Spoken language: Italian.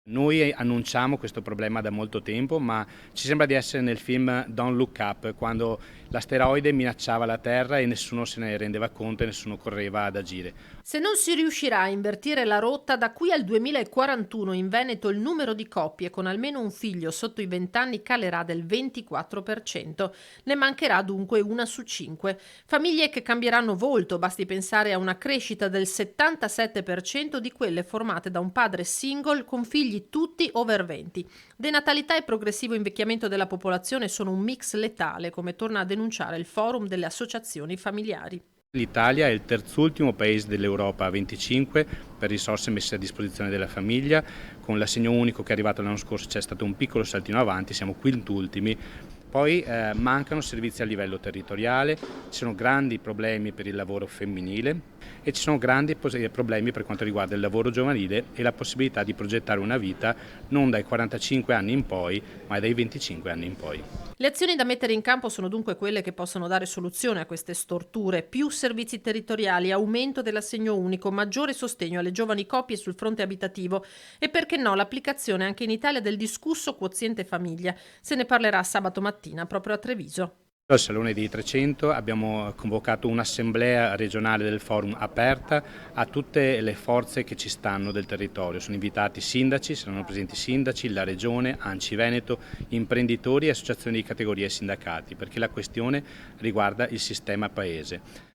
Noi annunciamo questo problema da molto tempo, ma ci sembra di essere nel film Don't Look Up, quando l'asteroide minacciava la Terra e nessuno se ne rendeva conto e nessuno correva ad agire. Se non si riuscirà a invertire la rotta, da qui al 2041 in Veneto il numero di coppie con almeno un figlio sotto i 20 anni calerà del 24%. Ne mancherà dunque una su 5. Famiglie che cambieranno volto, basti pensare a una crescita del 77% di quelle formate da un padre single con figli tutti over 20. Denatalità e progressivo invecchiamento della popolazione sono un mix letale, come torna a denunciare il Forum delle associazioni familiari. L'Italia è il terzultimo paese dell'Europa a 25 per risorse messe a disposizione della famiglia. Con l'assegno unico che è arrivato l'anno scorso c'è stato un piccolo saltino avanti, siamo quintultimi. Poi mancano servizi a livello territoriale, ci sono grandi problemi per il lavoro femminile e ci sono grandi problemi per quanto riguarda il lavoro giovanile e la possibilità di progettare una vita non dai 45 anni in poi, ma dai 25 anni in poi. Le azioni da mettere in campo sono dunque quelle che possono dare soluzione a queste storture: più servizi territoriali, aumento dell'assegno unico, maggiore sostegno alle giovani coppie sul fronte abitativo e, perché no, l'applicazione anche in Italia del discusso quoziente famiglia. Se ne parlerà sabato mattina proprio a Treviso. Al Salone dei 300 abbiamo convocato un'assemblea regionale del forum aperta a tutte le forze che ci stanno del territorio. Sono invitati sindaci, saranno presenti sindaci, la regione, ANCI Veneto, imprenditori e associazioni di categoria e sindacati, perché la questione riguarda il sistema paese.